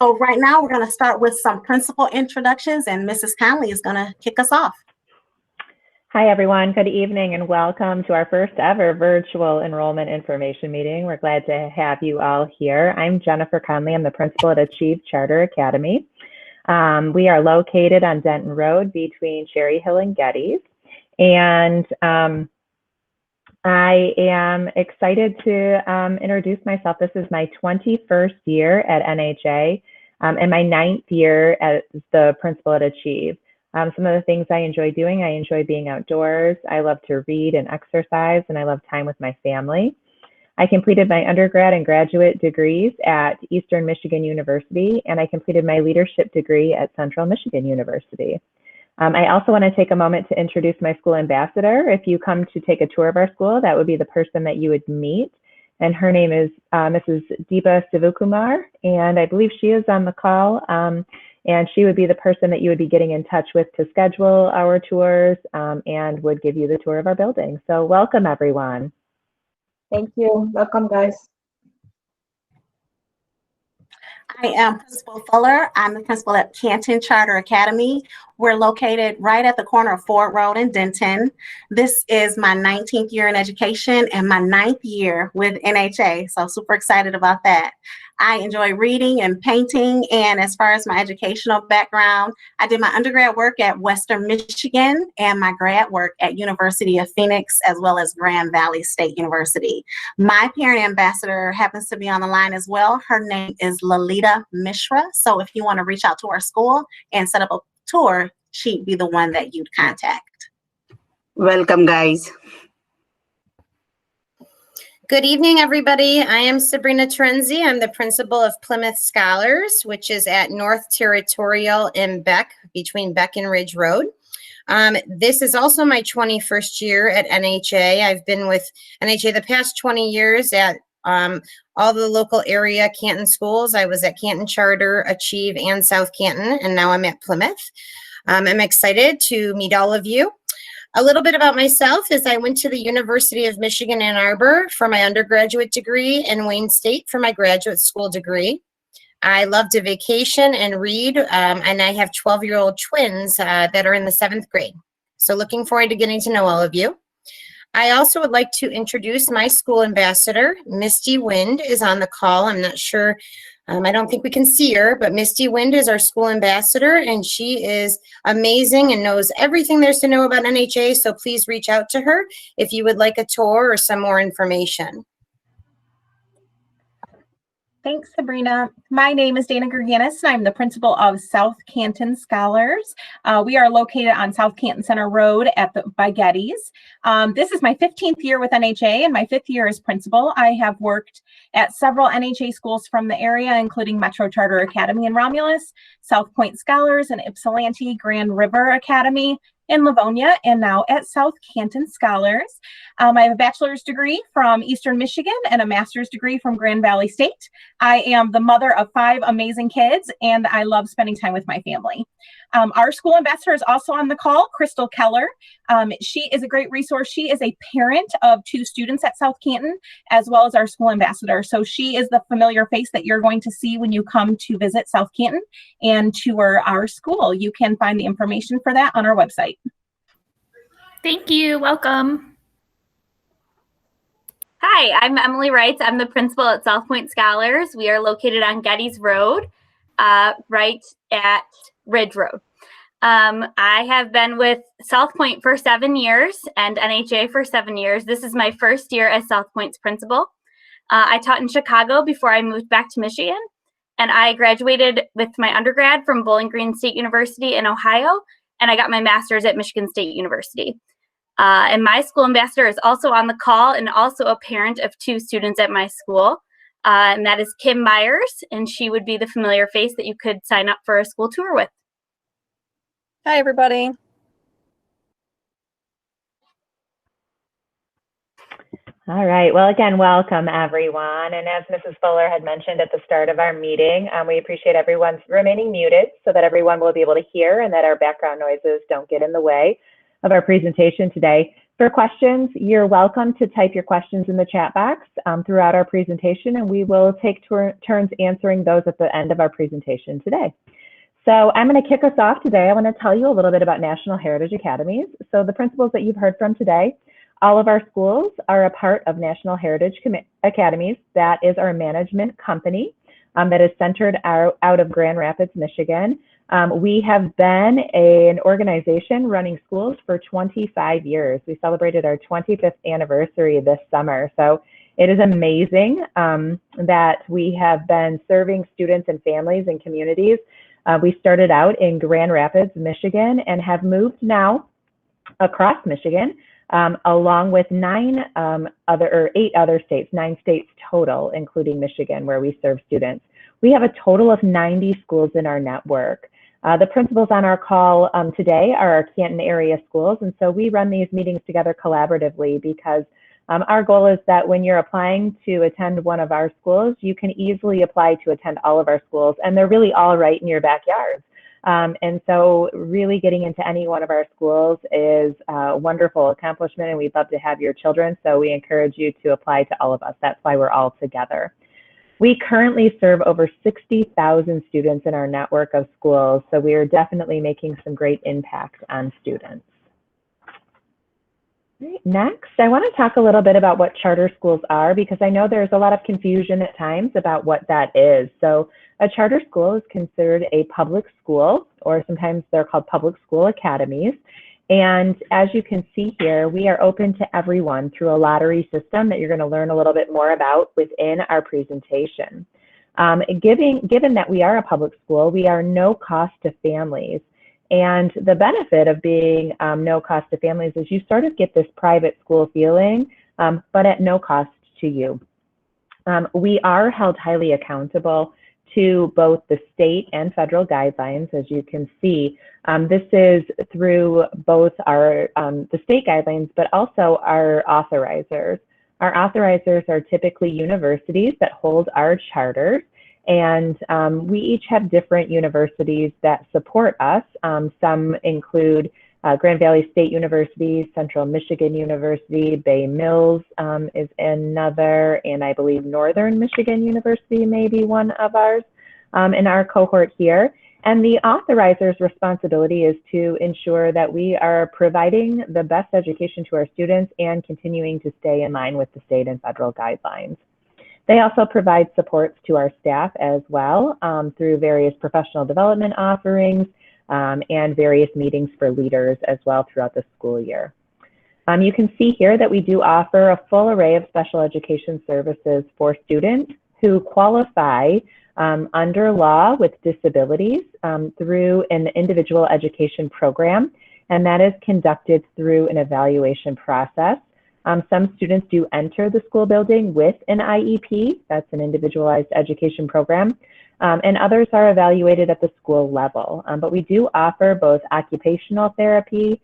So right now we're going to start with some principal introductions, and Mrs. Conley is going to kick us off. Hi everyone, good evening and welcome to our first ever virtual enrollment information meeting. We're glad to have you all here. I'm Jennifer Conley, I'm the principal at Achieve Charter Academy. We are located on Denton Road between Cherry Hill and Geddes. And I am excited to introduce myself. This is my 21st year at NHA and my 9th year as the principal at Achieve. Some of the things I enjoy doing, I enjoy being outdoors. I love to read and exercise, and I love time with my family. I completed my undergrad and graduate degrees at Eastern Michigan University, and I completed my leadership degree at Central Michigan University. I also want to take a moment to introduce my school ambassador. If you come to take a tour of our school, that would be the person that you would meet. And her name is Mrs. Deepa Sivakumar, and I believe she is on the call. And she would be the person that you would be getting in touch with to schedule our tours and would give you the tour of our building. So welcome, everyone. Thank you. Welcome, guys. I am Principal Fuller. I'm the principal at Canton Charter Academy. We're located right at the corner of Ford Road in Denton. This is my 19th year in education and my 9th year with NHA, so super excited about that. I enjoy reading and painting, and as far as my educational background, I did my undergrad work at Western Michigan and my grad work at University of Phoenix, as well as Grand Valley State University. My parent ambassador happens to be on the line as well. Her name is Lalita Mishra, so if you want to reach out to our school and set up a tour, she'd be the one that you'd contact. Welcome, guys. Good evening, everybody. I am Sabrina Terenzi. I'm the principal of Plymouth Scholars, which is at North Territorial in Beck, between Beck and Ridge Road. This is also my 21st year at NHA. I've been with NHA the past 20 years at all the local area Canton schools. I was at Canton Charter, Achieve, and South Canton, and now I'm at Plymouth. I'm excited to meet all of you. A little bit about myself is I went to the University of Michigan, Ann Arbor for my undergraduate degree and Wayne State for my graduate school degree. I love to vacation and read, and I have 12-year-old twins that are in the 7th grade. So looking forward to getting to know all of you. I also would like to introduce my school ambassador. Misty Wind is on the call. I'm not sure, I don't think we can see her, but Misty Wind is our school ambassador, and she is amazing and knows everything there's to know about NHA, so please reach out to her if you would like a tour or some more information. Thanks, Sabrina. My name is Dana Gergenis, and I'm the principal of South Canton Scholars. We are located on South Canton Center Road by Geddes. This is my 15th year with NHA and my 5th year as principal. I have worked at several NHA schools from the area, including Metro Charter Academy in Romulus, South Point Scholars and Ypsilanti Grand River Academy in Livonia, and now at South Canton Scholars. I have a bachelor's degree from Eastern Michigan and a master's degree from Grand Valley State. I am the mother of 5 amazing kids, and I love spending time with my family. Our school ambassador is also on the call, Crystal Keller. She is a great resource. She is a parent of 2 students at South Canton, as well as our school ambassador. So she is the familiar face that you're going to see when you come to visit South Canton and tour our school. You can find the information for that on our website. Thank you. Welcome. Hi, I'm Emily Wright. I'm the principal at South Point Scholars. We are located on Geddes Road, right at Ridge Road. I have been with South Point for 7 years and NHA for 7 years. This is my first year as South Point's principal. I taught in Chicago before I moved back to Michigan, and I graduated with my undergrad from Bowling Green State University in Ohio, and I got my master's at Michigan State University. And my school ambassador is also on the call and also a parent of 2 students at my school. And that is Kim Myers, and she would be the familiar face that you could sign up for a school tour with. Hi, everybody. All right. Well, again, welcome, everyone. And as Mrs. Fuller had mentioned at the start of our meeting, we appreciate everyone's remaining muted so that everyone will be able to hear and that our background noises don't get in the way of our presentation today. For questions, you're welcome to type your questions in the chat box throughout our presentation, and we will take turns answering those at the end of our presentation today. So I'm going to kick us off today. I want to tell you a little bit about National Heritage Academies. So the principals that you've heard from today, all of our schools are a part of National Heritage Academies. That is our management company that is centered out of Grand Rapids, Michigan. We have been an organization running schools for 25 years. We celebrated our 25th anniversary this summer. So it is amazing that we have been serving students and families and communities. We started out in Grand Rapids, Michigan, and have moved now across Michigan, along with 8 other states, 9 states total, including Michigan, where we serve students. We have a total of 90 schools in our network. The principals on our call today are our Canton area schools, and so we run these meetings together collaboratively because our goal is that when you're applying to attend one of our schools, you can easily apply to attend all of our schools, and they're really all right in your backyard. And so really getting into any one of our schools is a wonderful accomplishment, and we'd love to have your children, so we encourage you to apply to all of us. That's why we're all together. We currently serve over 60,000 students in our network of schools, so we are definitely making some great impact on students. Next, I want to talk a little bit about what charter schools are, because I know there's a lot of confusion at times about what that is. So a charter school is considered a public school, or sometimes they're called public school academies. And as you can see here, we are open to everyone through a lottery system that you're going to learn a little bit more about within our presentation. Given that we are a public school, we are no cost to families. And the benefit of being no cost to families is you sort of get this private school feeling, but at no cost to you. We are held highly accountable to both the state and federal guidelines, as you can see. This is through both our the state guidelines, but also our authorizers. Our authorizers are typically universities that hold our charters, and we each have different universities that support us. Some include Grand Valley State University, Central Michigan University, Bay Mills is another, and I believe Northern Michigan University may be one of ours in our cohort here. And the authoriser's responsibility is to ensure that we are providing the best education to our students and continuing to stay in line with the state and federal guidelines. They also provide supports to our staff as well through various professional development offerings and various meetings for leaders as well throughout the school year. You can see here that we do offer a full array of special education services for students who qualify under law with disabilities through an individual education program, and that is conducted through an evaluation process. Some students do enter the school building with an IEP, that's an individualized education program, and others are evaluated at the school level. But we do offer both occupational therapy,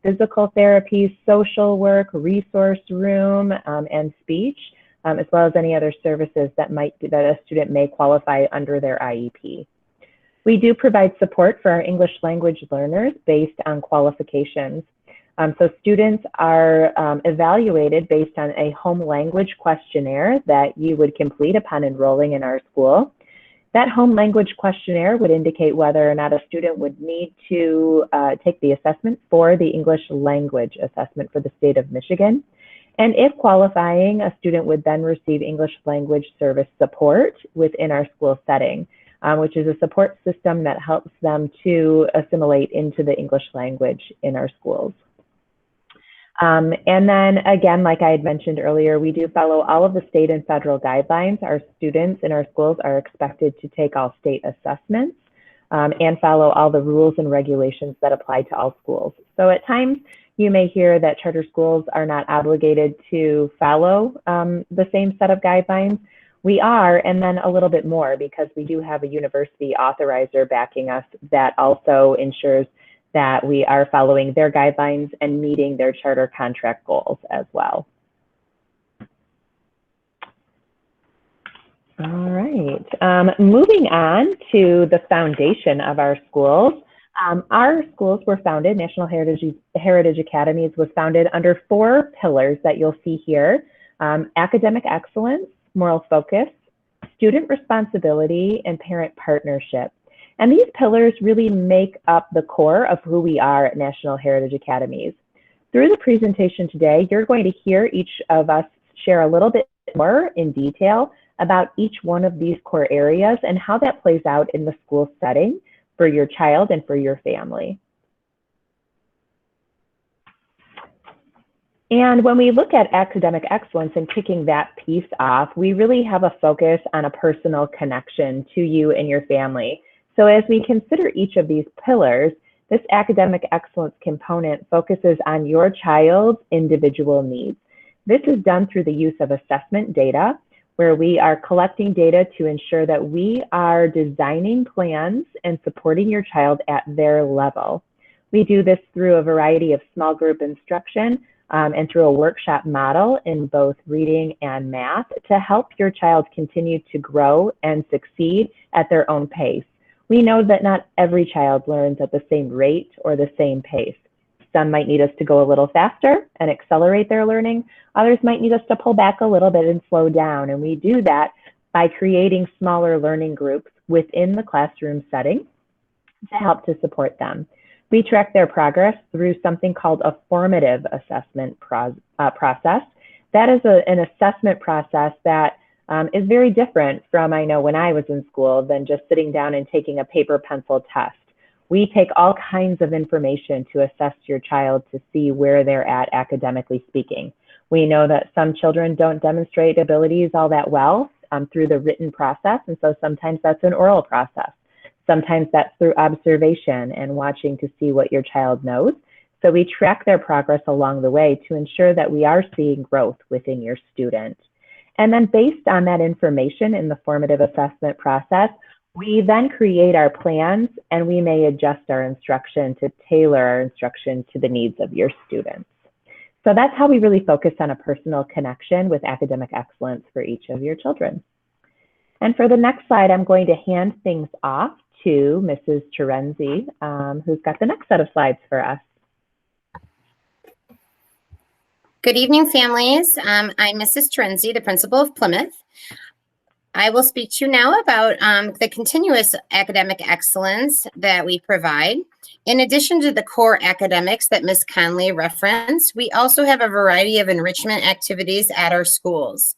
physical therapy, social work, resource room, and speech, as well as any other services that a student may qualify under their IEP. We do provide support for our English language learners based on qualifications. So students are evaluated based on a home language questionnaire that you would complete upon enrolling in our school. That home language questionnaire would indicate whether or not a student would need to take the assessment for the English language assessment for the state of Michigan. And if qualifying, a student would then receive English language service support within our school setting, which is a support system that helps them to assimilate into the English language in our schools. And then again, like I had mentioned earlier, we do follow all of the state and federal guidelines. Our students in our schools are expected to take all state assessments and follow all the rules and regulations that apply to all schools. So at times you may hear that charter schools are not obligated to follow the same set of guidelines. We are, and then a little bit more, because we do have a university authorizer backing us that also ensures that we are following their guidelines and meeting their charter contract goals as well. All right, moving on to the foundation of our schools. Our schools were founded, National Heritage Academies was founded under 4 pillars that you'll see here: academic excellence, moral focus, student responsibility, and parent partnership. And these pillars really make up the core of who we are at National Heritage Academies. Through the presentation today, you're going to hear each of us share a little bit more in detail about each one of these core areas and how that plays out in the school setting for your child and for your family. And when we look at academic excellence and kicking that piece off, we really have a focus on a personal connection to you and your family. So as we consider each of these pillars, this academic excellence component focuses on your child's individual needs. This is done through the use of assessment data, where we are collecting data to ensure that we are designing plans and supporting your child at their level. We do this through a variety of small group instruction and through a workshop model in both reading and math to help your child continue to grow and succeed at their own pace. We know that not every child learns at the same rate or the same pace. Some might need us to go a little faster and accelerate their learning. Others might need us to pull back a little bit and slow down. And we do that by creating smaller learning groups within the classroom setting to help to support them. We track their progress through something called a formative assessment process. That is an assessment process that is very different from, I know when I was in school, than just sitting down and taking a paper pencil test. We take all kinds of information to assess your child to see where they're at academically speaking. We know that some children don't demonstrate abilities all that well through the written process, and so sometimes that's an oral process. Sometimes that's through observation and watching to see what your child knows. So we track their progress along the way to ensure that we are seeing growth within your student. And then based on that information in the formative assessment process, we then create our plans and we may adjust our instruction to tailor our instruction to the needs of your students. So that's how we really focus on a personal connection with academic excellence for each of your children. And for the next slide, I'm going to hand things off to Mrs. Terenzi, who's got the next set of slides for us. Good evening, families. I'm Mrs. Terenzi, the principal of Plymouth. I will speak to you now about the continuous academic excellence that we provide. In addition to the core academics that Ms. Conley referenced, we also have a variety of enrichment activities at our schools.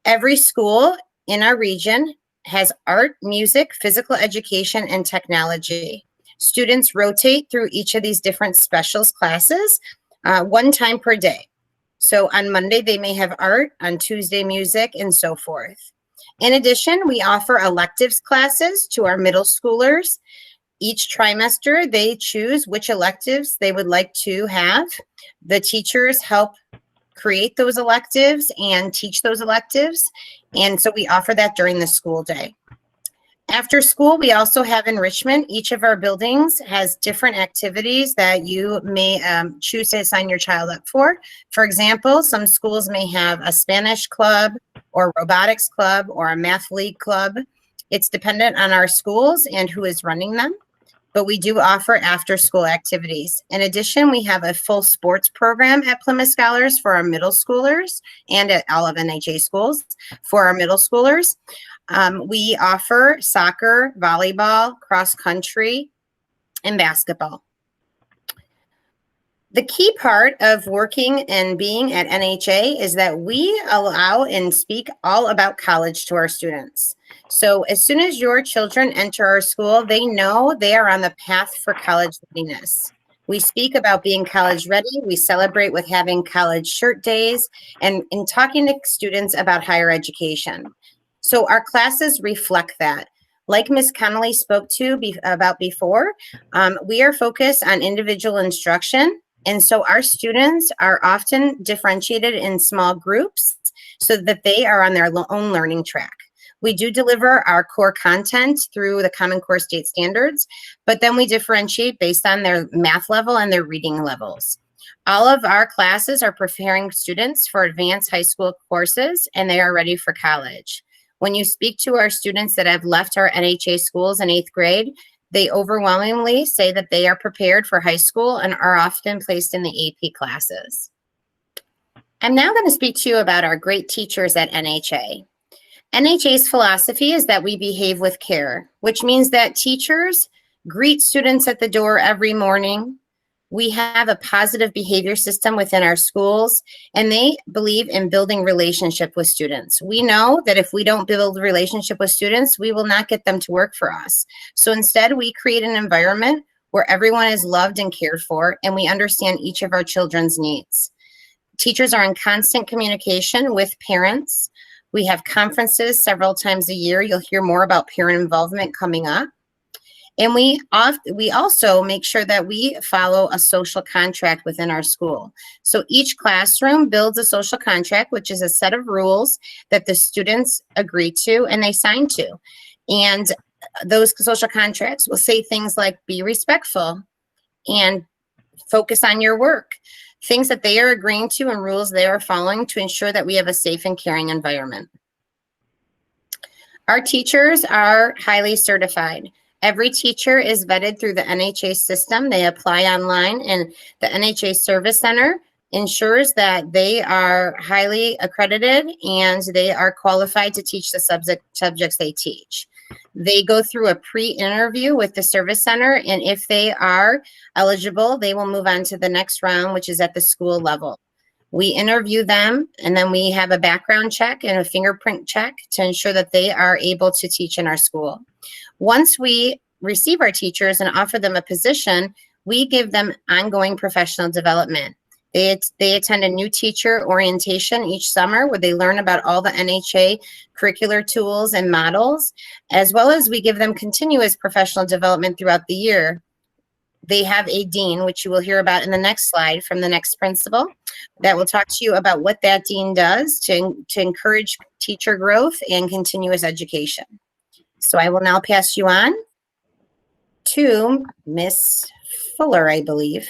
Every school in our region has art, music, physical education, and technology. Students rotate through each of these different specials classes 1 time per day. So on Monday, they may have art, on Tuesday, music, and so forth. In addition, we offer electives classes to our middle schoolers. Each trimester, they choose which electives they would like to have. The teachers help create those electives and teach those electives. And so we offer that during the school day. After school, we also have enrichment. Each of our buildings has different activities that you may choose to assign your child up for. For example, some schools may have a Spanish club or robotics club or a math league club. It's dependent on our schools and who is running them, but we do offer after-school activities. In addition, we have a full sports program at Plymouth Scholars for our middle schoolers and at all of NHA schools for our middle schoolers. We offer soccer, volleyball, cross country, and basketball. The key part of working and being at NHA is that we allow and speak all about college to our students. So as soon as your children enter our school, they know they are on the path for college readiness. We speak about being college ready. We celebrate with having college shirt days and in talking to students about higher education. So our classes reflect that. Like Ms. Connolly spoke to about before, we are focused on individual instruction. And so our students are often differentiated in small groups so that they are on their own learning track. We do deliver our core content through the Common Core State Standards, but then we differentiate based on their math level and their reading levels. All of our classes are preparing students for advanced high school courses, and they are ready for college. When you speak to our students that have left our NHA schools in 8th grade, They overwhelmingly say that they are prepared for high school and are often placed in the AP classes. I'm now going to speak to you about our great teachers at NHA. NHA's philosophy is that we behave with care, which means that teachers greet students at the door every morning. We have a positive behavior system within our schools, and they believe in building relationship with students. We know that if we don't build a relationship with students, we will not get them to work for us. So instead, we create an environment where everyone is loved and cared for, and we understand each of our children's needs. Teachers are in constant communication with parents. We have conferences several times a year. You'll hear more about parent involvement coming up. And we also make sure that we follow a social contract within our school. So each classroom builds a social contract, which is a set of rules that the students agree to and they sign to. And those social contracts will say things like be respectful and focus on your work. Things that they are agreeing to and rules they are following to ensure that we have a safe and caring environment. Our teachers are highly certified. Every teacher is vetted through the NHA system. They apply online, and the NHA Service Center ensures that they are highly accredited and they are qualified to teach the subjects they teach. They go through a pre-interview with the Service Center, and if they are eligible, they will move on to the next round, which is at the school level. We interview them, and then we have a background check and a fingerprint check to ensure that they are able to teach in our school. Once we receive our teachers and offer them a position, we give them ongoing professional development. They attend a new teacher orientation each summer where they learn about all the NHA curricular tools and models, as well as we give them continuous professional development throughout the year. They have a dean, which you will hear about in the next slide from the next principal, that will talk to you about what that dean does to encourage teacher growth and continuous education. So I will now pass you on to Miss Fuller, I believe.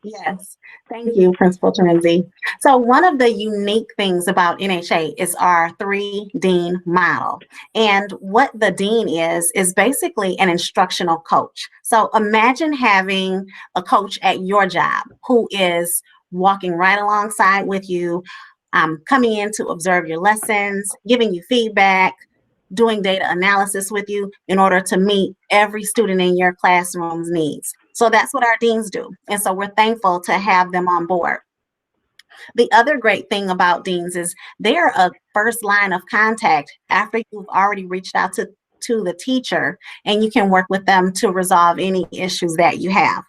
Yes, thank you, Principal Terenzi. So one of the unique things about NHA is our 3-dean model. And what the dean is basically an instructional coach. So imagine having a coach at your job who is walking right alongside with you, coming in to observe your lessons, giving you feedback, doing data analysis with you in order to meet every student in your classroom's needs. So that's what our deans do. And so we're thankful to have them on board. The other great thing about deans is they're a first line of contact after you've already reached out to the teacher, and you can work with them to resolve any issues that you have.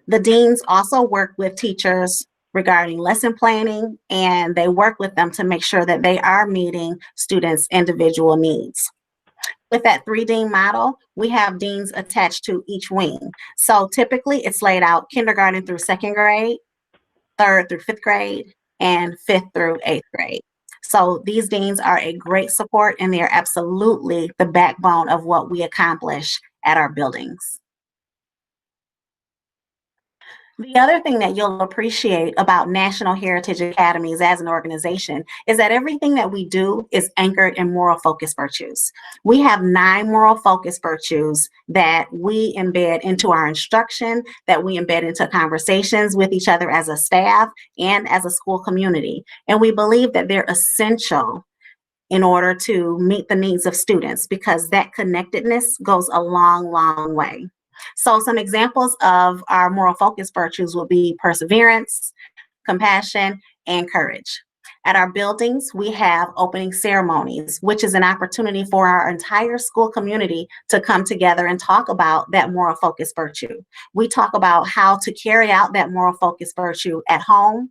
The deans also work with teachers regarding lesson planning, and they work with them to make sure that they are meeting students' individual needs. With that 3-dean model, we have deans attached to each wing. So typically it's laid out kindergarten through 2nd grade, 3rd through 5th grade, and 5th through 8th grade. So these deans are a great support, and they are absolutely the backbone of what we accomplish at our buildings. The other thing that you'll appreciate about National Heritage Academies as an organization is that everything that we do is anchored in moral focus virtues. We have 9 moral focus virtues that we embed into our instruction, that we embed into conversations with each other as a staff and as a school community. And we believe that they're essential in order to meet the needs of students, because that connectedness goes a long, long way. So some examples of our moral focus virtues will be perseverance, compassion, and courage. At our buildings, we have opening ceremonies, which is an opportunity for our entire school community to come together and talk about that moral focus virtue. We talk about how to carry out that moral focus virtue at home,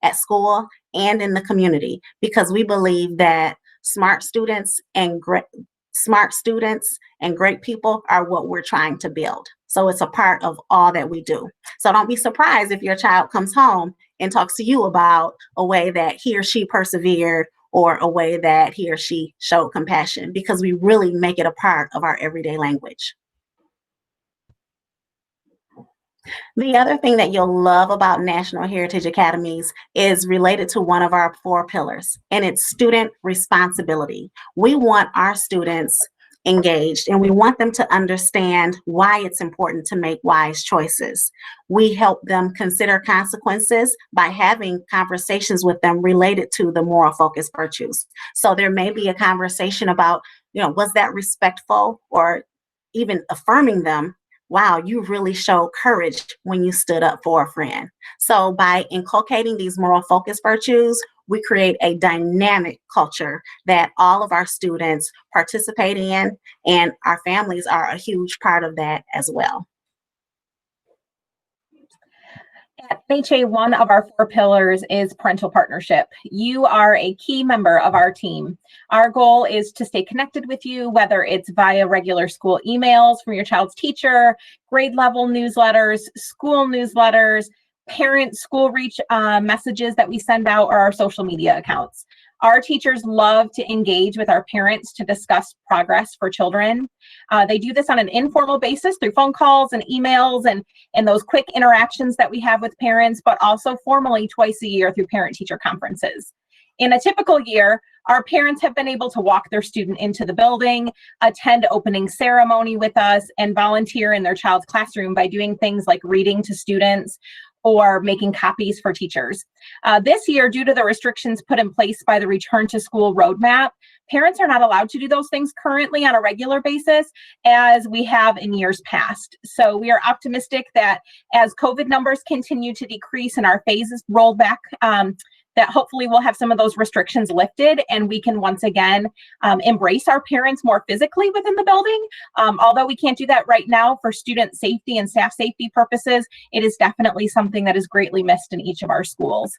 at school, and in the community, because we believe that smart students and great people are what we're trying to build. So it's a part of all that we do. So don't be surprised if your child comes home and talks to you about a way that he or she persevered or a way that he or she showed compassion, because we really make it a part of our everyday language. The other thing that you'll love about National Heritage Academies is related to one of our 4 pillars, and it's student responsibility. We want our students engaged, and we want them to understand why it's important to make wise choices. We help them consider consequences by having conversations with them related to the moral focus virtues. So there may be a conversation about, was that respectful, or even affirming them. Wow, you really showed courage when you stood up for a friend. So by inculcating these moral focus virtues, we create a dynamic culture that all of our students participate in, and our families are a huge part of that as well. At NHA, one of our 4 pillars is parental partnership. You are a key member of our team. Our goal is to stay connected with you, whether it's via regular school emails from your child's teacher, grade level newsletters, school newsletters, parent school reach messages that we send out, or our social media accounts. Our teachers love to engage with our parents to discuss progress for children. They do this on an informal basis through phone calls and emails and those quick interactions that we have with parents, but also formally twice a year through parent-teacher conferences. In a typical year, our parents have been able to walk their student into the building, attend opening ceremony with us, and volunteer in their child's classroom by doing things like reading to students or making copies for teachers. This year, due to the restrictions put in place by the Return to School roadmap, parents are not allowed to do those things currently on a regular basis as we have in years past. So we are optimistic that as COVID numbers continue to decrease and our phases roll back, that hopefully we'll have some of those restrictions lifted and we can once again embrace our parents more physically within the building. Although we can't do that right now for student safety and staff safety purposes, it is definitely something that is greatly missed in each of our schools.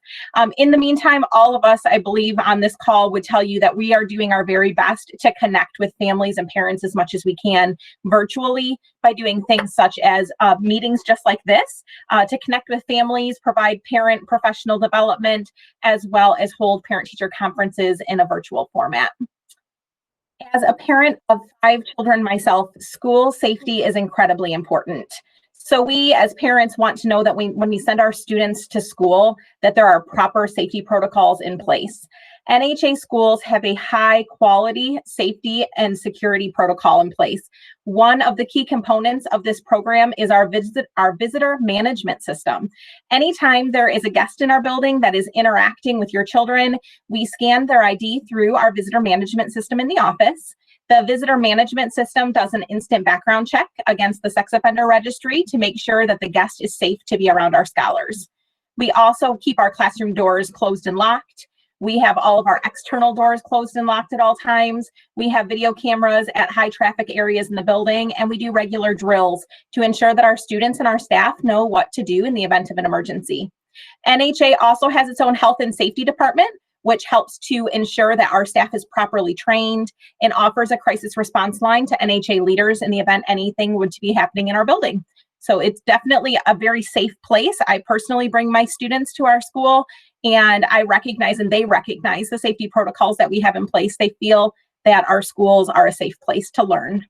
In the meantime, all of us, I believe, on this call would tell you that we are doing our very best to connect with families and parents as much as we can virtually by doing things such as meetings just like this to connect with families, provide parent professional development, as well as hold parent-teacher conferences in a virtual format. As a parent of 5 children myself, school safety is incredibly important. So we as parents want to know that when we send our students to school, that there are proper safety protocols in place. NHA schools have a high quality safety and security protocol in place. One of the key components of this program is our visitor management system. Anytime there is a guest in our building that is interacting with your children, we scan their ID through our visitor management system in the office. The visitor management system does an instant background check against the sex offender registry to make sure that the guest is safe to be around our scholars. We also keep our classroom doors closed and locked. We have all of our external doors closed and locked at all times. We have video cameras at high traffic areas in the building, and we do regular drills to ensure that our students and our staff know what to do in the event of an emergency. NHA also has its own health and safety department, which helps to ensure that our staff is properly trained and offers a crisis response line to NHA leaders in the event anything would be happening in our building. So it's definitely a very safe place. I personally bring my students to our school, and I recognize and they recognize the safety protocols that we have in place. They feel that our schools are a safe place to learn.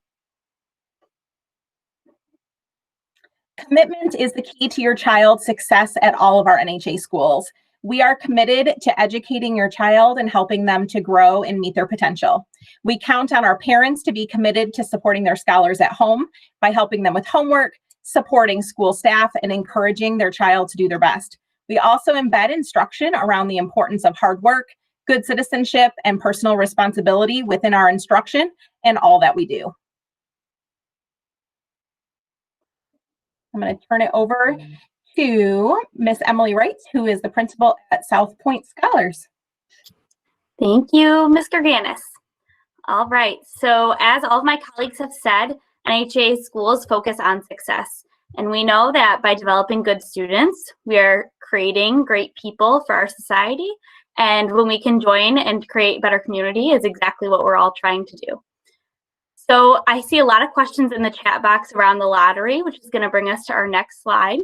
Commitment is the key to your child's success at all of our NHA schools. We are committed to educating your child and helping them to grow and meet their potential. We count on our parents to be committed to supporting their scholars at home by helping them with homework, supporting school staff, and encouraging their child to do their best. We also embed instruction around the importance of hard work, good citizenship, and personal responsibility within our instruction and all that we do. I'm going to turn it over to Miss Emily Wright, who is the principal at South Point Scholars. Thank you, Ms. Gerges. All right, so as all of my colleagues have said, NHA schools focus on success. And we know that by developing good students, we are creating great people for our society. And when we can join and create better community is exactly what we're all trying to do. So I see a lot of questions in the chat box around the lottery, which is going to bring us to our next slide.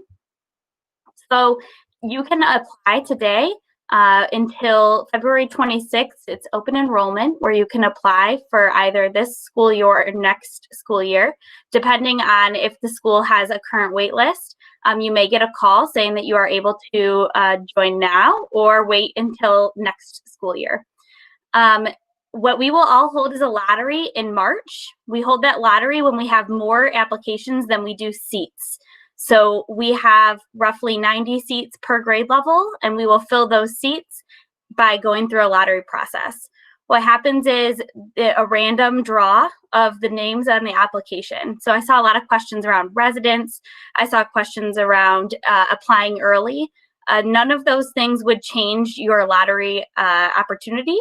So you can apply today until February 26th. It's open enrollment where you can apply for either this school year or next school year, depending on if the school has a current wait list. You may get a call saying that you are able to join now or wait until next school year. what we will all hold is a lottery in March. We hold that lottery when we have more applications than we do seats. So we have roughly 90 seats per grade level, and we will fill those seats by going through a lottery process. What happens is a random draw of the names on the application. So I saw a lot of questions around residence. I saw questions around applying early. None of those things would change your lottery opportunity.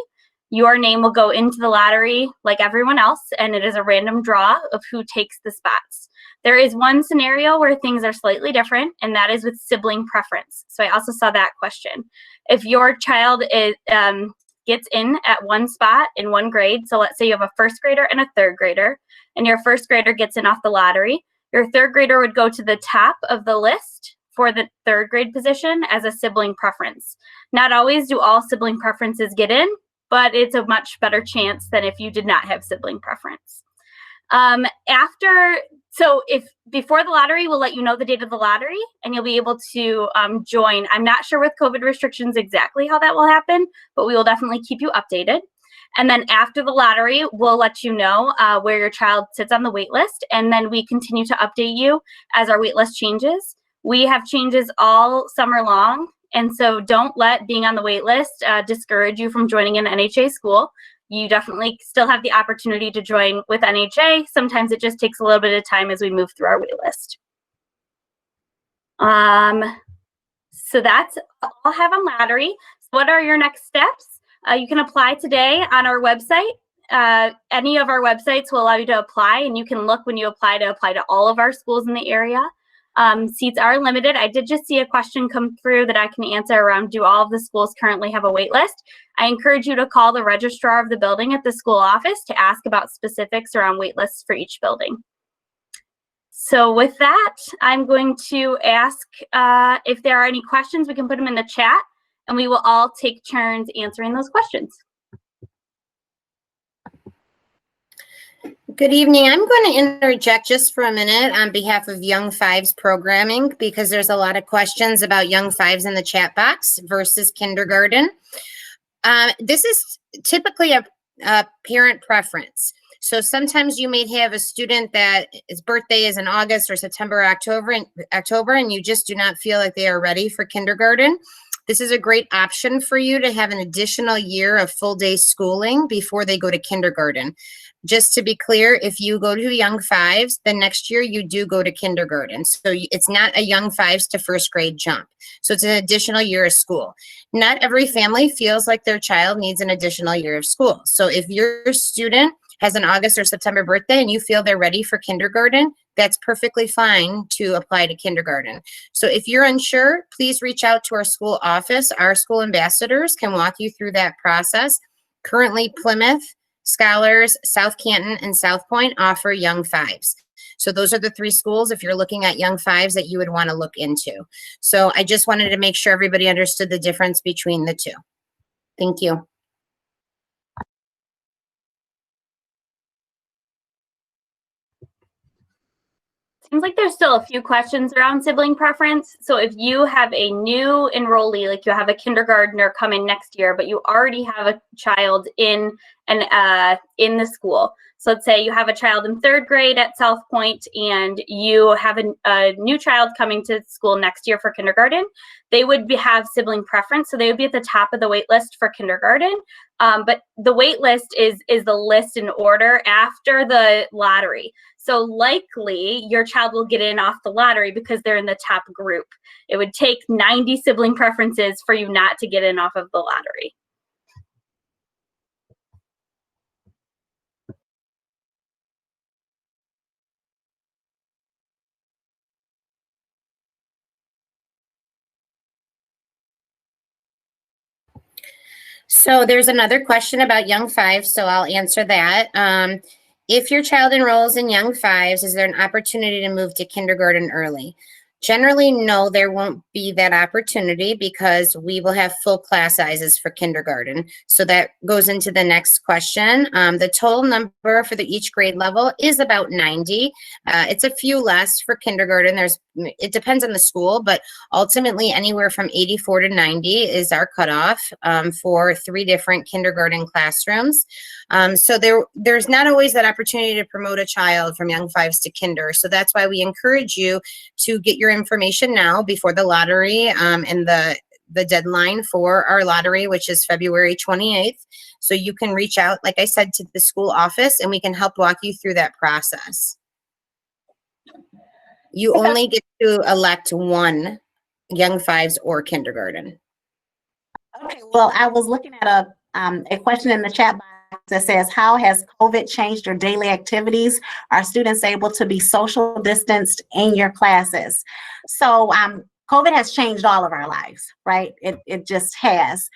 Your name will go into the lottery like everyone else, and it is a random draw of who takes the spots. There is one scenario where things are slightly different, and that is with sibling preference. So I also saw that question. If your child is, gets in at one spot in one grade, so let's say you have a first grader and a third grader, and your first grader gets in off the lottery, your third grader would go to the top of the list for the third grade position as a sibling preference. Not always do all sibling preferences get in, but it's a much better chance than if you did not have sibling preference. So if before the lottery, we'll let you know the date of the lottery, and you'll be able to join. I'm not sure with COVID restrictions exactly how that will happen, but we will definitely keep you updated. And then after the lottery, we'll let you know where your child sits on the wait list, and then we continue to update you as our wait list changes. We have changes all summer long, and so don't let being on the wait list discourage you from joining an NHA school. You definitely still have the opportunity to join with NHA. Sometimes it just takes a little bit of time as we move through our wait list. So that's all I have on lottery. So what are your next steps? You can apply today on our website. Any of our websites will allow you to apply, and you can look when you apply to all of our schools in the area. Seats are limited. I did just see a question come through that I can answer around, do all of the schools currently have a wait list? I encourage you to call the registrar of the building at the school office to ask about specifics around wait lists for each building. So with that, I'm going to ask if there are any questions, we can put them in the chat, and we will all take turns answering those questions. Good evening. I'm going to interject just for a minute on behalf of Young Fives programming, because there's a lot of questions about Young Fives in the chat box versus kindergarten. This is typically a parent preference. So sometimes you may have a student that his birthday is in August or September or October, and you just do not feel like they are ready for kindergarten. This is a great option for you to have an additional year of full day schooling before they go to kindergarten. Just to be clear, if you go to Young Fives, the next year you do go to kindergarten. So it's not a Young Fives to first grade jump. So it's an additional year of school. Not every family feels like their child needs an additional year of school. So if your student has an August or September birthday and you feel they're ready for kindergarten, that's perfectly fine to apply to kindergarten. So if you're unsure, please reach out to our school office. Our school ambassadors can walk you through that process. Currently, Plymouth, Scholars, South Canton, and South Point offer Young Fives. So those are the three schools, if you're looking at Young Fives, that you would want to look into. So I just wanted to make sure everybody understood the difference between the two. Thank you. Seems like there's still a few questions around sibling preference. So if you have a new enrollee, like you have a kindergartner coming next year, but you already have a child in the school. So let's say you have a child in third grade at South Point and you have a new child coming to school next year for kindergarten. They would have sibling preference. So they would be at the top of the wait list for kindergarten. But the wait list is the list in order after the lottery. So likely your child will get in off the lottery because they're in the top group. It would take 90 sibling preferences for you not to get in off of the lottery. So there's another question about Young Fives, so I'll answer that. If your child enrolls in Young Fives, is there an opportunity to move to kindergarten early? Generally, no, there won't be that opportunity because we will have full class sizes for kindergarten. So that goes into the next question. The total number for each grade level is about 90. It's a few less for kindergarten. It depends on the school, but ultimately anywhere from 84 to 90 is our cutoff for 3 different kindergarten classrooms. So there's not always that opportunity to promote a child from young fives to kinder. So that's why we encourage you to get your information now before the lottery and the deadline for our lottery, which is February 28th. So you can reach out, like I said, to the school office and we can help walk you through that process. You only get to elect one young fives or kindergarten. Okay, well, I was looking at a question in the chat box that says, how has COVID changed your daily activities? Are students able to be social distanced in your classes? So COVID has changed all of our lives, right? It just has.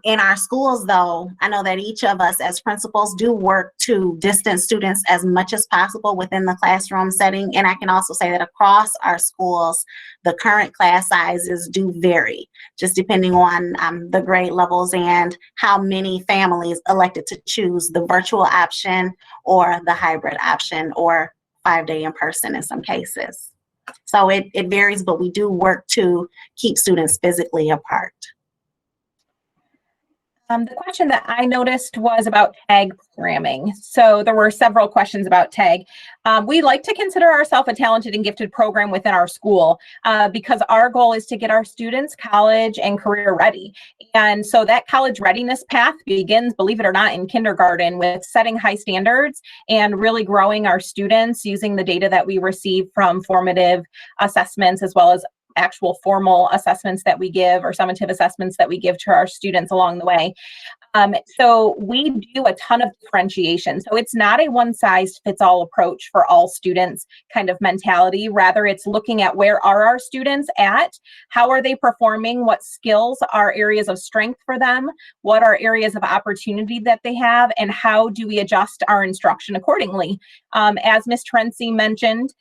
In our schools, though, I know that each of us as principals do work to distance students as much as possible within the classroom setting. And I can also say that across our schools, the current class sizes do vary, just depending on the grade levels and how many families elected to choose the virtual option or the hybrid option or 5-day in person in some cases. So it varies, but we do work to keep students physically apart. The question that I noticed was about tag programming. So there were several questions about tag. We like to consider ourselves a talented and gifted program within our school because our goal is to get our students college and career ready. And so that college readiness path begins, believe it or not, in kindergarten with setting high standards and really growing our students using the data that we receive from formative assessments as well as actual formal assessments that we give or summative assessments that we give to our students along the way. So we do a ton of differentiation. So it's not a one-size-fits-all approach for all students kind of mentality. Rather, it's looking at where are our students at, how are they performing, what skills are areas of strength for them, what are areas of opportunity that they have, and how do we adjust our instruction accordingly. As Ms. Terenzi mentioned,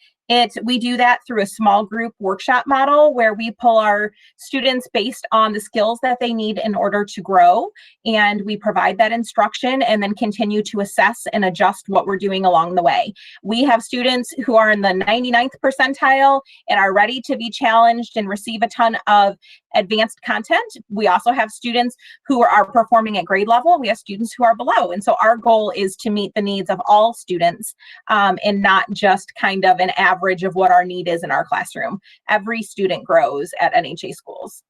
we do that through a small group workshop model where we pull our students based on the skills that they need in order to grow, and we provide that instruction and then continue to assess and adjust what we're doing along the way. We have students who are in the 99th percentile and are ready to be challenged and receive a ton of advanced content. We also have students who are performing at grade level. We have students who are below. And so our goal is to meet the needs of all students and not just kind of an average of what our need is in our classroom. Every student grows at NHA schools.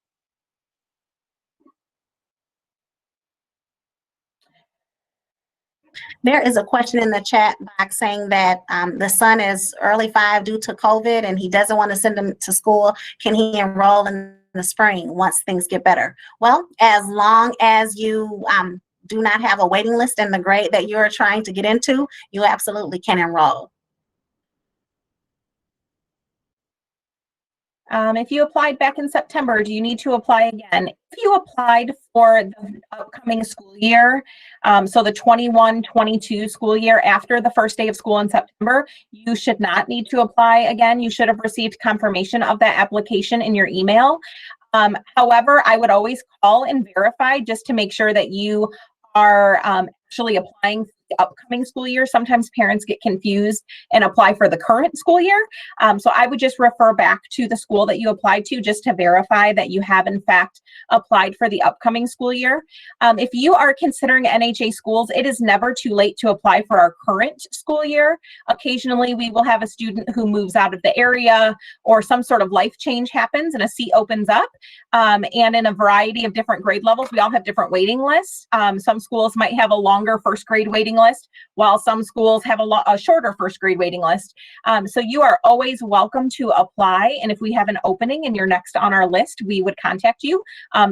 There is a question in the chat box saying that the son is early 5 due to COVID and he doesn't want to send him to school. Can he enroll in the spring once things get better? Well, as long as you do not have a waiting list in the grade that you're trying to get into, you absolutely can enroll. If you applied back in September, do you need to apply again? If you applied for the upcoming school year, so the 21-22 school year after the first day of school in September, you should not need to apply again. You should have received confirmation of that application in your email. However, I would always call and verify just to make sure that you are actually applying for the upcoming school year. Sometimes parents get confused and apply for the current school year. So I would just refer back to the school that you applied to just to verify that you have in fact applied for the upcoming school year. If you are considering NHA schools, it is never too late to apply for our current school year. Occasionally we will have a student who moves out of the area or some sort of life change happens and a seat opens up. And in a variety of different grade levels, we all have different waiting lists. Some schools might have a longer first grade waiting list, while some schools have a shorter first grade waiting list. So you are always welcome to apply. And if we have an opening and you're next on our list, we would contact you,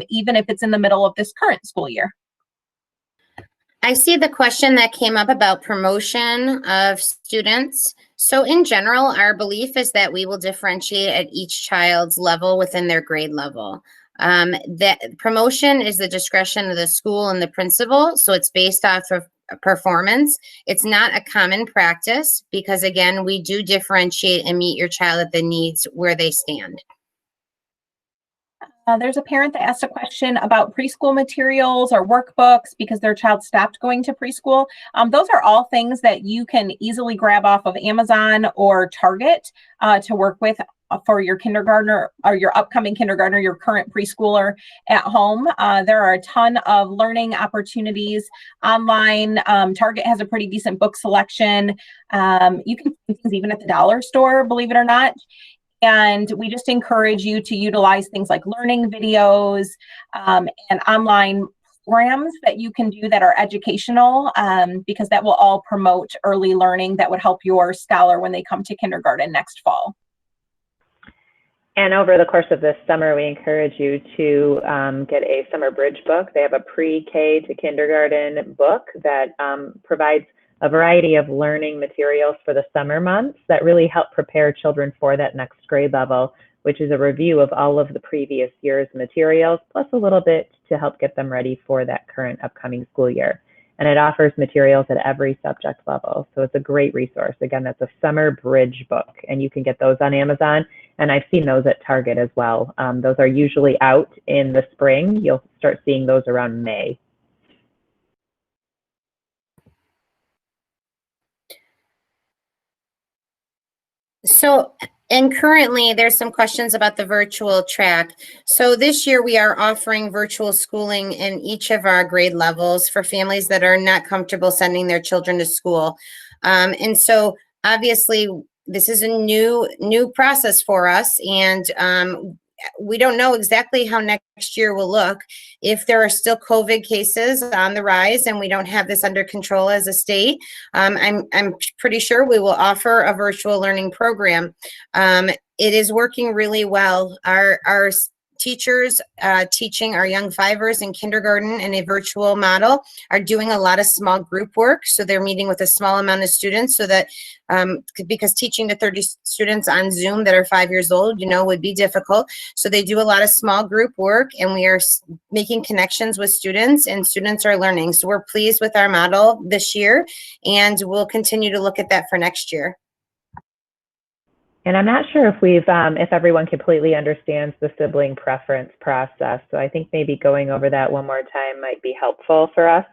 even if it's in the middle of this current school year. I see the question that came up about promotion of students. So in general, our belief is that we will differentiate at each child's level within their grade level. That promotion is the discretion of the school and the principal. So it's based off of performance. It's not a common practice because, again, we do differentiate and meet your child at the needs where they stand. There's a parent that asked a question about preschool materials or workbooks because their child stopped going to preschool. Those are all things that you can easily grab off of Amazon or Target to work with for your kindergartner or your upcoming kindergartner, your current preschooler at home. There are a ton of learning opportunities online. Target has a pretty decent book selection. You can find things even at the dollar store, believe it or not. And we just encourage you to utilize things like learning videos and online programs that you can do that are educational, because that will all promote early learning that would help your scholar when they come to kindergarten next fall. And over the course of this summer, we encourage you to get a summer bridge book. They have a pre-K to kindergarten book that provides a variety of learning materials for the summer months that really help prepare children for that next grade level, which is a review of all of the previous year's materials, plus a little bit to help get them ready for that current upcoming school year. And it offers materials at every subject level. So it's a great resource. Again, that's a summer bridge book, and you can get those on Amazon. And I've seen those at Target as well. Those are usually out in the spring. You'll start seeing those around May. So, and currently there's some questions about the virtual track. So this year we are offering virtual schooling in each of our grade levels for families that are not comfortable sending their children to school. And so obviously this is a new process for us, and we don't know exactly how next year will look. If there are still COVID cases on the rise and we don't have this under control as a state, I'm pretty sure we will offer a virtual learning program. It is working really well. Our teachers teaching our young fivers in kindergarten in a virtual model are doing a lot of small group work. So they're meeting with a small amount of students so that, because teaching to 30 students on Zoom that are 5 years old, would be difficult. So they do a lot of small group work, and we are making connections with students, and students are learning. So we're pleased with our model this year, and we'll continue to look at that for next year. And I'm not sure if everyone completely understands the sibling preference process. So I think maybe going over that one more time might be helpful for us.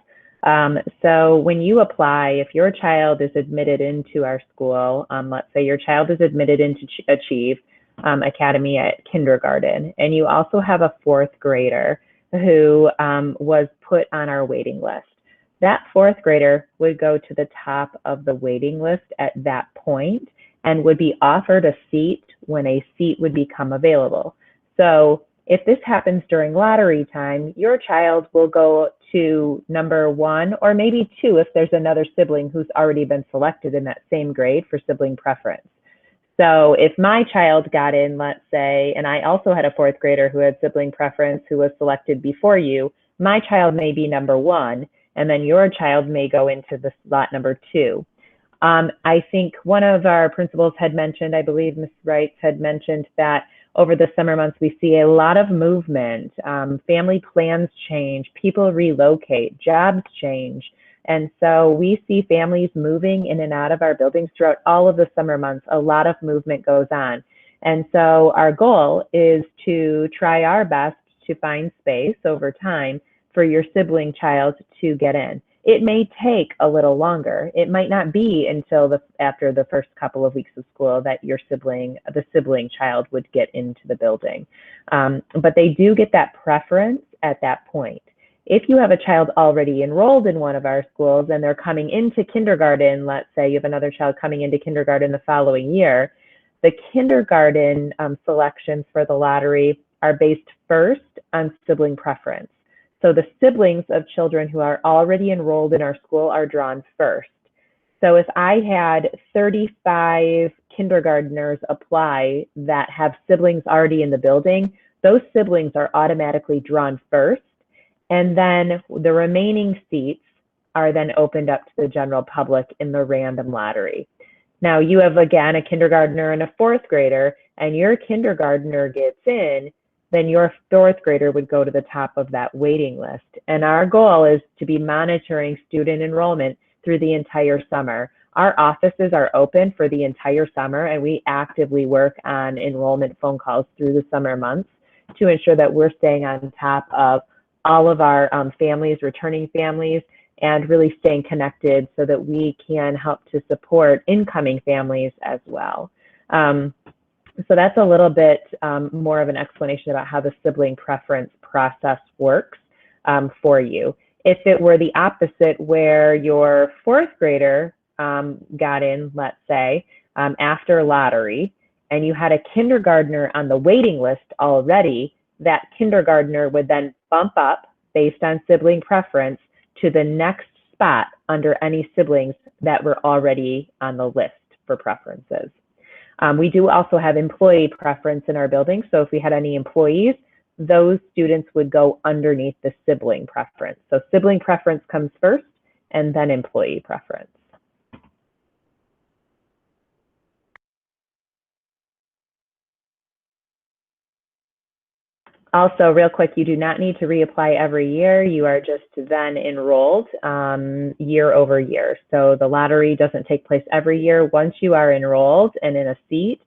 So when you apply, if your child is admitted into our school, let's say your child is admitted into Achieve Academy at kindergarten, and you also have a fourth grader who was put on our waiting list. That fourth grader would go to the top of the waiting list at that point and would be offered a seat when a seat would become available. So if this happens during lottery time, your child will go to number 1 or maybe 2 if there's another sibling who's already been selected in that same grade for sibling preference. So if my child got in, let's say, and I also had a fourth grader who had sibling preference who was selected before you, my child may be number 1, and then your child may go into the slot number 2. I think one of our principals had mentioned, I believe Ms. Wright had mentioned, that over the summer months we see a lot of movement. Family plans change, people relocate, jobs change. And so we see families moving in and out of our buildings throughout all of the summer months. A lot of movement goes on. And so our goal is to try our best to find space over time for your sibling child to get in. It may take a little longer. It might not be until after the first couple of weeks of school that the sibling child would get into the building. But they do get that preference at that point. If you have a child already enrolled in one of our schools and they're coming into kindergarten, let's say you have another child coming into kindergarten the following year, the kindergarten selections for the lottery are based first on sibling preference. So the siblings of children who are already enrolled in our school are drawn first. So if I had 35 kindergartners apply that have siblings already in the building, those siblings are automatically drawn first. And then the remaining seats are then opened up to the general public in the random lottery. Now you have, again, a kindergartner and a fourth grader, and your kindergartner gets in, then your fourth grader would go to the top of that waiting list. And our goal is to be monitoring student enrollment through the entire summer. Our offices are open for the entire summer, and we actively work on enrollment phone calls through the summer months to ensure that we're staying on top of all of our families, returning families, and really staying connected so that we can help to support incoming families as well. So that's a little bit more of an explanation about how the sibling preference process works for you. If it were the opposite, where your fourth grader got in, let's say, after lottery, and you had a kindergartner on the waiting list already, that kindergartner would then bump up based on sibling preference to the next spot under any siblings that were already on the list for preferences. We do also have employee preference in our building. So if we had any employees, those students would go underneath the sibling preference. So sibling preference comes first and then employee preference. Also, real quick, you do not need to reapply every year. You are just then enrolled year over year. So the lottery doesn't take place every year. Once you are enrolled and in a seat,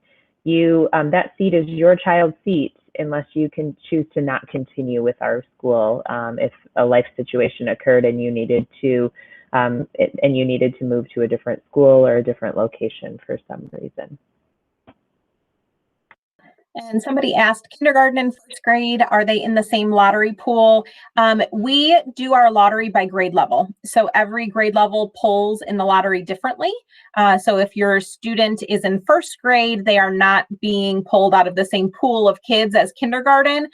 that seat is your child's seat unless you can choose to not continue with our school if a life situation occurred and you needed to move to a different school or a different location for some reason. And somebody asked, kindergarten and first grade, are they in the same lottery pool? We do our lottery by grade level. So every grade level pulls in the lottery differently. So if your student is in first grade, they are not being pulled out of the same pool of kids as kindergarten.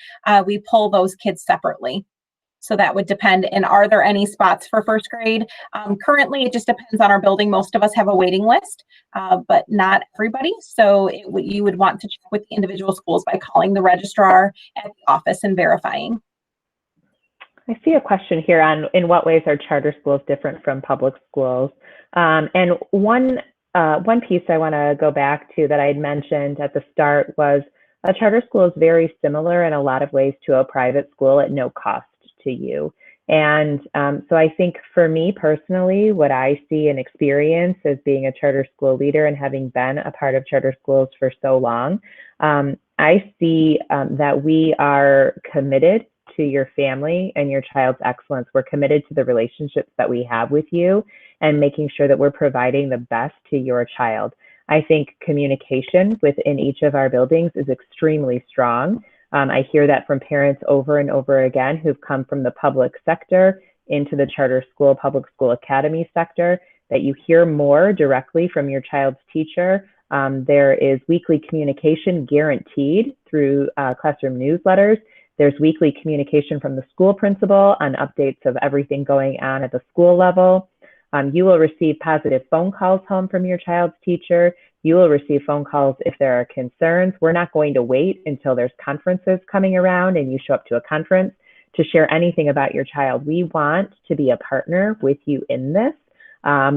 We pull those kids separately. So that would depend. And are there any spots for first grade? Currently, it just depends on our building. Most of us have a waiting list, but not everybody. So you would want to check with the individual schools by calling the registrar at the office and verifying. I see a question here on in what ways are charter schools different from public schools? And one piece I want to go back to that I had mentioned at the start was a charter school is very similar in a lot of ways to a private school at no cost to you. And so I think for me personally, what I see and experience as being a charter school leader and having been a part of charter schools for so long, I see that we are committed to your family and your child's excellence. We're committed to the relationships that we have with you and making sure that we're providing the best to your child. I think communication within each of our buildings is extremely strong. I hear that from parents over and over again who've come from the public sector into the charter school, public school academy sector, that you hear more directly from your child's teacher. There is weekly communication guaranteed through classroom newsletters. There's weekly communication from the school principal on updates of everything going on at the school level. You will receive positive phone calls home from your child's teacher. You will receive phone calls if there are concerns. We're not going to wait until there's conferences coming around and you show up to a conference to share anything about your child. We want to be a partner with you in this.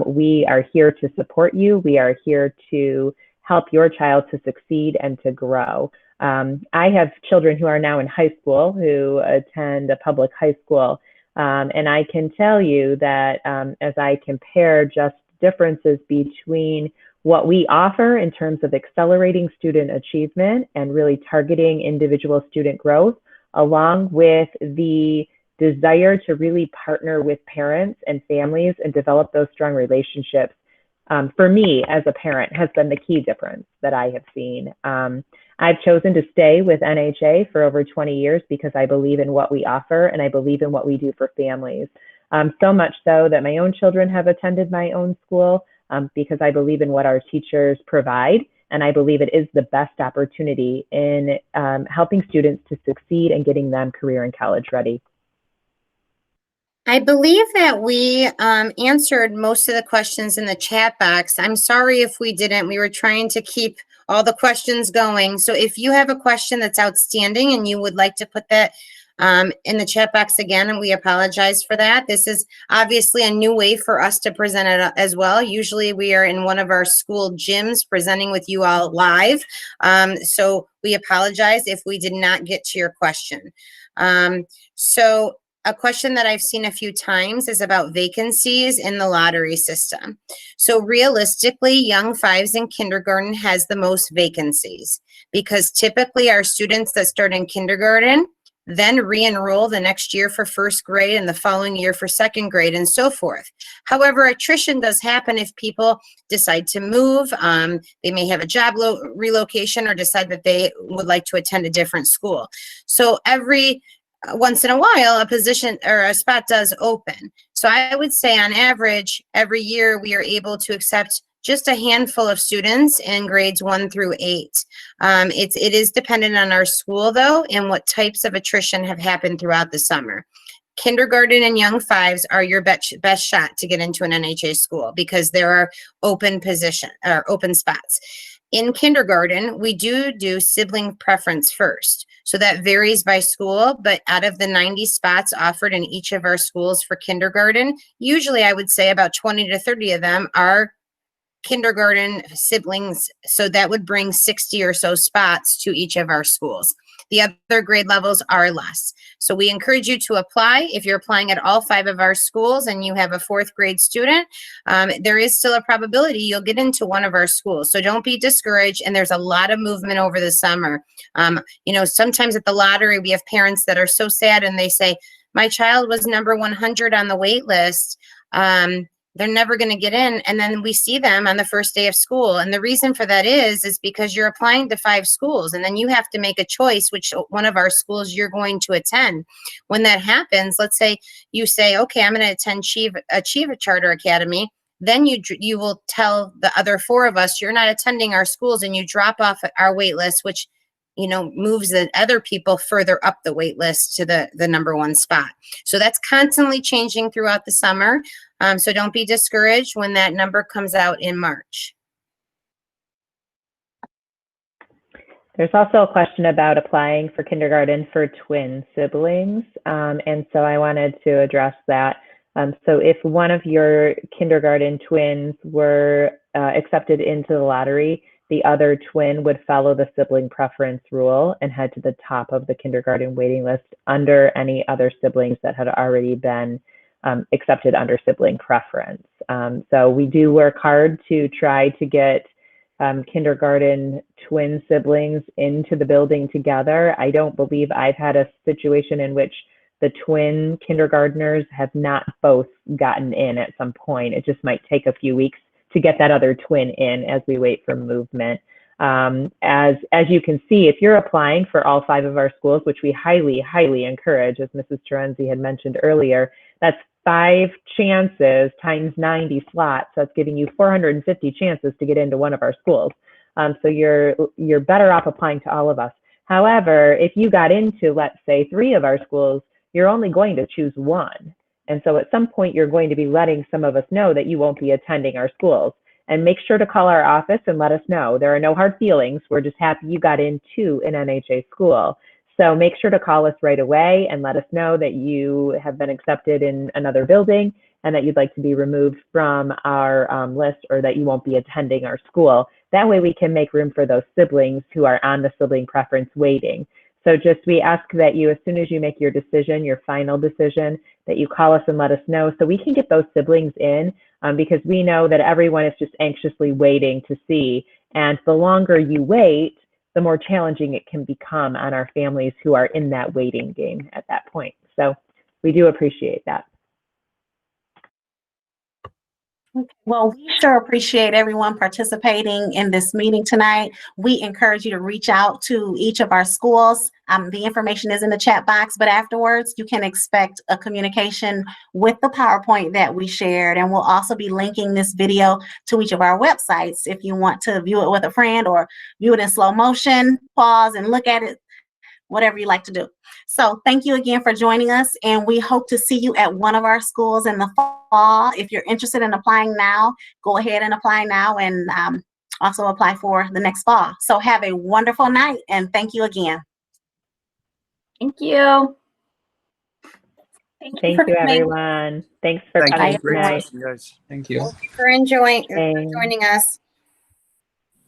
We are here to support you. We are here to help your child to succeed and to grow. I have children who are now in high school who attend a public high school. And I can tell you that as I compare just differences between what we offer in terms of accelerating student achievement and really targeting individual student growth, along with the desire to really partner with parents and families and develop those strong relationships, for me as a parent has been the key difference that I have seen. I've chosen to stay with NHA for over 20 years because I believe in what we offer and I believe in what we do for families. So much so that my own children have attended my own school because I believe in what our teachers provide. And I believe it is the best opportunity in helping students to succeed and getting them career and college ready. I believe that we answered most of the questions in the chat box. I'm sorry if we didn't. We were trying to keep all the questions going. So if you have a question that's outstanding and you would like to put that in the chat box again, and we apologize for that. This is obviously a new way for us to present it as well. Usually we are in one of our school gyms presenting with you all live. So we apologize if we did not get to your question. So a question that I've seen a few times is about vacancies in the lottery system. So realistically, young fives in kindergarten has the most vacancies because typically our students that start in kindergarten then re-enroll the next year for first grade and the following year for second grade and so forth. However, attrition does happen if people decide to move. They may have a job relocation or decide that they would like to attend a different school. So every once in a while, a position or a spot does open. So I would say on average, every year we are able to accept just a handful of students in grades 1 through 8. It is dependent on our school though, and what types of attrition have happened throughout the summer. Kindergarten and young fives are your best shot to get into an NHA school because there are open spots. In kindergarten, we do sibling preference first. So that varies by school, but out of the 90 spots offered in each of our schools for kindergarten, usually I would say about 20 to 30 of them are kindergarten siblings. So that would bring 60 or so spots to each of our schools. The other grade levels are less. So we encourage you to apply. If you're applying at all 5 of our schools and you have a 4th grade student, there is still a probability you'll get into one of our schools. So don't be discouraged. And there's a lot of movement over the summer. You know, sometimes at the lottery, we have parents that are so sad and they say, my child was number 100 on the wait list. They're never going to get in. And then we see them on the first day of school. And the reason for that is because you're applying to 5 schools and then you have to make a choice which one of our schools you're going to attend. When that happens, let's say you say, okay, I'm going to attend Achieve a Charter Academy. Then you will tell the other 4 of us, you're not attending our schools, and you drop off our wait list, which, you know, moves the other people further up the wait list to the number 1 spot. So that's constantly changing throughout the summer. So don't be discouraged when that number comes out in March. There's also a question about applying for kindergarten for twin siblings. And so I wanted to address that. So if one of your kindergarten twins were accepted into the lottery, the other twin would follow the sibling preference rule and head to the top of the kindergarten waiting list under any other siblings that had already been accepted under sibling preference. So we do work hard to try to get kindergarten twin siblings into the building together. I don't believe I've had a situation in which the twin kindergartners have not both gotten in at some point. It just might take a few weeks to get that other twin in as we wait for movement. As you can see, if you're applying for all 5 of our schools, which we highly, highly encourage, as Mrs. Terenzi had mentioned earlier, that's 5 chances times 90 slots. That's giving you 450 chances to get into one of our schools. So you're better off applying to all of us. However, if you got into, let's say, 3 of our schools, you're only going to choose 1. And so at some point, you're going to be letting some of us know that you won't be attending our schools. And make sure to call our office and let us know. There are no hard feelings. We're just happy you got into an NHA school. So make sure to call us right away and let us know that you have been accepted in another building and that you'd like to be removed from our list, or that you won't be attending our school. That way we can make room for those siblings who are on the sibling preference waiting. So we ask that you, as soon as you make your decision, your final decision, that you call us and let us know so we can get those siblings in, because we know that everyone is just anxiously waiting to see. And the longer you wait, the more challenging it can become on our families who are in that waiting game at that point. So we do appreciate that. Well, we sure appreciate everyone participating in this meeting tonight. We encourage you to reach out to each of our schools. The information is in the chat box, but afterwards you can expect a communication with the PowerPoint that we shared. And we'll also be linking this video to each of our websites if you want to view it with a friend or view it in slow motion, pause and look at it, whatever you like to do. So thank you again for joining us, and we hope to see you at one of our schools in the fall. If you're interested in applying now, go ahead and apply now, and also apply for the next fall. So have a wonderful night, and thank you again. Thank you. Thank you, everyone. Thanks for Thank coming you. Great tonight. session, guys. Thank you. For joining Thanks. us.